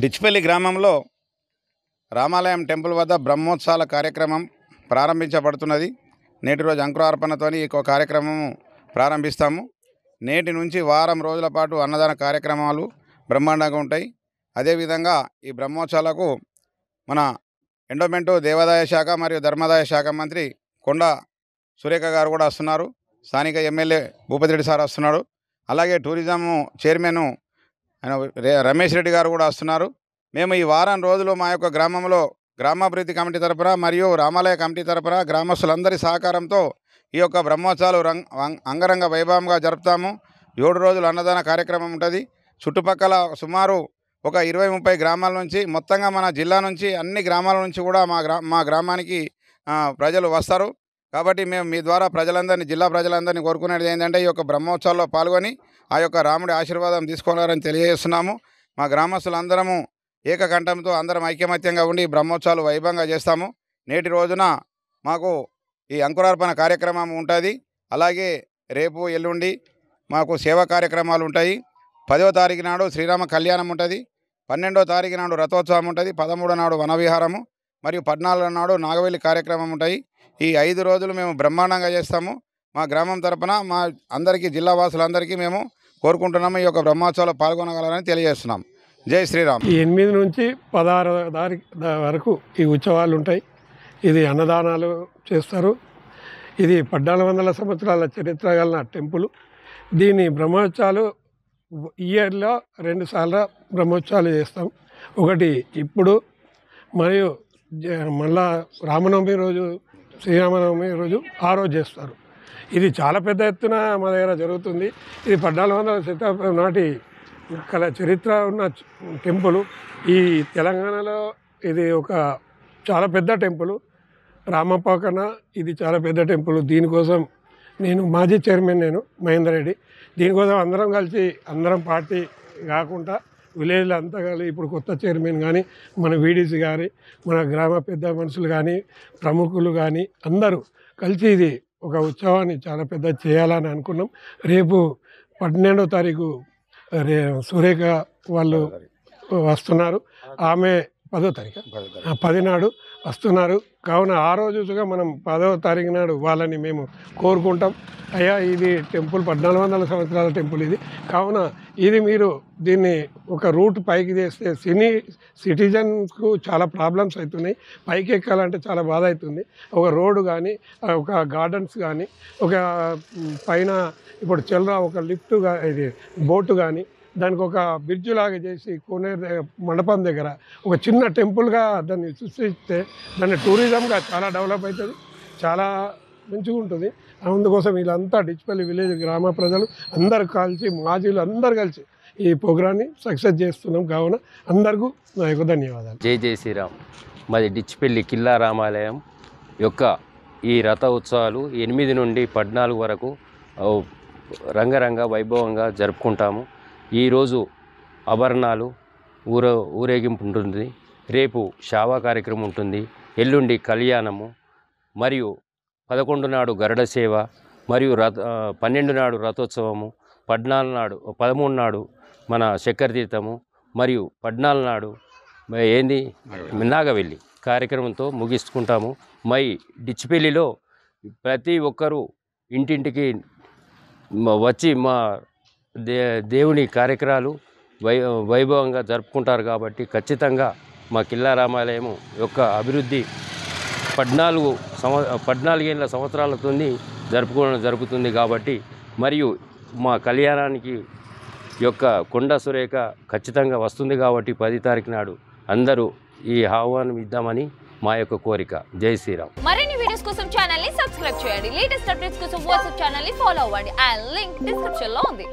డిచ్పల్లి గ్రామంలో రామాలయం టెంపుల్ వద్ద బ్రహ్మోత్సవాల కార్యక్రమం ప్రారంభించబడుతున్నది. నేటి రోజు అంకురార్పణతో ఈ కార్యక్రమం ప్రారంభిస్తాము. నేటి నుంచి వారం రోజుల పాటు అన్నదాన కార్యక్రమాలు బ్రహ్మాండంగా ఉంటాయి. అదేవిధంగా ఈ బ్రహ్మోత్సవాలకు మన ఎండోమెంటు దేవాదాయ శాఖ మరియు ధర్మాదాయ శాఖ మంత్రి కొండ సురేఖ గారు కూడా వస్తున్నారు. స్థానిక ఎమ్మెల్యే భూపతి రెడ్డి సార్ వస్తున్నాడు. అలాగే టూరిజం చైర్మన్ రమేష్ రెడ్డి గారు కూడా వస్తున్నారు. మేము ఈ వారం రోజులు మా యొక్క గ్రామంలో గ్రామాభివృద్ధి కమిటీ తరపున మరియు రామాలయ కమిటీ తరపున గ్రామస్తులందరి సహకారంతో ఈ యొక్క బ్రహ్మోత్సవాలు అంగరంగ వైభవంగా జరుపుతాము. 7 రోజులు అన్నదాన కార్యక్రమం ఉంటుంది. చుట్టుపక్కల సుమారు ఒక 20-30 గ్రామాల నుంచి, మొత్తంగా మన జిల్లా నుంచి అన్ని గ్రామాల నుంచి కూడా మా గ్రామానికి ప్రజలు వస్తారు. కాబట్టి మేము మీ ద్వారా జిల్లా ప్రజలందరినీ కోరుకునేది ఏంటంటే ఈ యొక్క బ్రహ్మోత్సవాల్లో పాల్గొని ఆ యొక్క రాముడి ఆశీర్వాదం తీసుకోవాలని తెలియజేస్తున్నాము. మా గ్రామస్తులందరము ఏకకంఠంతో అందరం ఐకమత్యంగా ఉండి బ్రహ్మోత్సవాలు వైభవంగా చేస్తాము. నేటి రోజున మాకు ఈ అంకురార్పణ కార్యక్రమం ఉంటుంది. అలాగే రేపు ఎల్లుండి మాకు సేవా కార్యక్రమాలు ఉంటాయి. 10వ తారీఖు నాడు శ్రీరామ కళ్యాణం ఉంటుంది. 12వ తారీఖు నాడు రథోత్సవం ఉంటుంది. 13వ నాడు వనవిహారము మరియు 14వ నాడు నాగవెల్లి కార్యక్రమం ఉంటాయి. ఈ 5 రోజులు మేము బ్రహ్మాండంగా చేస్తాము. మా గ్రామం తరపున మా అందరికీ, జిల్లా వాసులందరికీ మేము కోరుకుంటున్నాము ఈ యొక్క బ్రహ్మోత్సవాలు పాల్గొనగలరని తెలియజేస్తున్నాం. జై శ్రీరామ్. 8 నుంచి 16 తారీఖు వరకు ఈ ఉత్సవాలు ఉంటాయి. ఇది అన్నదానాలు చేస్తారు. ఇది 1400 సంవత్సరాల చరిత్ర గల టెంపుల్. దీని బ్రహ్మోత్సవాలు ఇయర్లో 2 సార్లు బ్రహ్మోత్సవాలు చేస్తాం. ఒకటి ఇప్పుడు మరియు మళ్ళా రామనవమి రోజు, శ్రీరామనవమి రోజు ఆ రోజు చేస్తారు. ఇది చాలా పెద్ద ఎత్తున మా దగ్గర జరుగుతుంది. ఇది 1400 శతాబ్దం నాటి చరిత్ర ఉన్న టెంపుల్. ఈ తెలంగాణలో ఇది ఒక చాలా పెద్ద టెంపుల్. రామపాకన ఇది చాలా పెద్ద టెంపుల్. దీనికోసం నేను మాజీ చైర్మన్, మహేందర్ రెడ్డి. దీనికోసం అందరం కలిసి, అందరం పార్టీ కాకుండా విలేజ్లో అంతా కలిసి, ఇప్పుడు కొత్త చైర్మన్ కానీ, మన వీడీసీ కానీ, మన గ్రామ పెద్ద మనుషులు కానీ, ప్రముఖులు కానీ అందరూ కలిసి ఇది ఒక ఉత్సవాన్ని చాలా పెద్ద చేయాలని అనుకున్నాం. రేపు 12వ తారీఖు సురేఖ వాళ్ళు వస్తున్నారు. ఆమె 10వ తారీఖు 10 నాడు వస్తున్నారు. కావున ఆ రోజుగా మనం 10వ తారీఖు నాడు వాళ్ళని మేము కోరుకుంటాం. అయ్యా, ఇది టెంపుల్ 1400 సంవత్సరాల టెంపుల్ ఇది. కావున ఇది మీరు దీన్ని ఒక రూట్ పైకి చేస్తే సిటిజన్స్కు చాలా ప్రాబ్లమ్స్ అవుతున్నాయి. పైకి ఎక్కాలంటే చాలా బాధ అవుతుంది. ఒక రోడ్డు కానీ, ఒక గార్డెన్స్ కానీ, ఒక పైన ఇప్పుడు ఒక లిఫ్ట్ ఇది బోటు కానీ, దానికి ఒక బ్రిడ్జ్ లాగా చేసి కోనేరు మండపం దగ్గర ఒక చిన్న టెంపుల్గా దాన్ని సృష్టిస్తే దాన్ని టూరిజంగా చాలా డెవలప్ అవుతుంది, చాలా మంచిగా ఉంటుంది. అందుకోసం వీళ్ళంతా డిచ్పల్లి విలేజ్ గ్రామ ప్రజలు అందరు కలిసి, మాజీలు అందరు కలిసి ఈ ప్రోగ్రాన్ని సక్సెస్ చేస్తున్నాం. కావున అందరికీ నా యొక్క ధన్యవాదాలు. జై జై శ్రీరామ్. మాది డిచ్పల్లి కిల్లా రామాలయం యొక్క ఈ రథ ఉత్సవాలు 8 నుండి 14 వరకు రంగరంగ వైభవంగా జరుపుకుంటాము. ఈరోజు ఆభరణాలు ఊరేగింపు ఉంటుంది. రేపు శావా కార్యక్రమం ఉంటుంది. ఎల్లుండి కళ్యాణము మరియు 11 నాడు గరుడ సేవ మరియు 12 నాడు రథోత్సవము, 13 నాడు మన చక్కెర తీర్థము మరియు 14 నాడు నాగవెల్లి కార్యక్రమంతో ముగించుకుంటాము. డిచ్పల్లిలో ప్రతి ఒక్కరూ ఇంటింటికి వచ్చి మా దేవుని కార్యక్రమాలు వైభవంగా జరుపుకుంటారు. కాబట్టి ఖచ్చితంగా మా కిల్లా రామాలయం యొక్క అభివృద్ధి 14 సంవత్సరాలతో జరుపుకోవడం జరుగుతుంది. కాబట్టి మరియు మా కళ్యాణానికి యొక్క కొండ సురేఖ ఖచ్చితంగా వస్తుంది. కాబట్టి 10 తారీఖు నాడు అందరూ ఈ ఆహ్వానం ఇద్దామని మా యొక్క కోరిక. జై శ్రీరామ్. మరిన్ని వీడియోస్ కోసం ఛానల్ ని సబ్స్క్రైబ్ చేయండి. లేటెస్ట్ అప్డేట్స్ కోసం వాట్సాప్ ఛానల్ ని ఫాలో అవ్వండి. ఆ లింక్ డిస్క్రిప్షన్ లో ఉంది.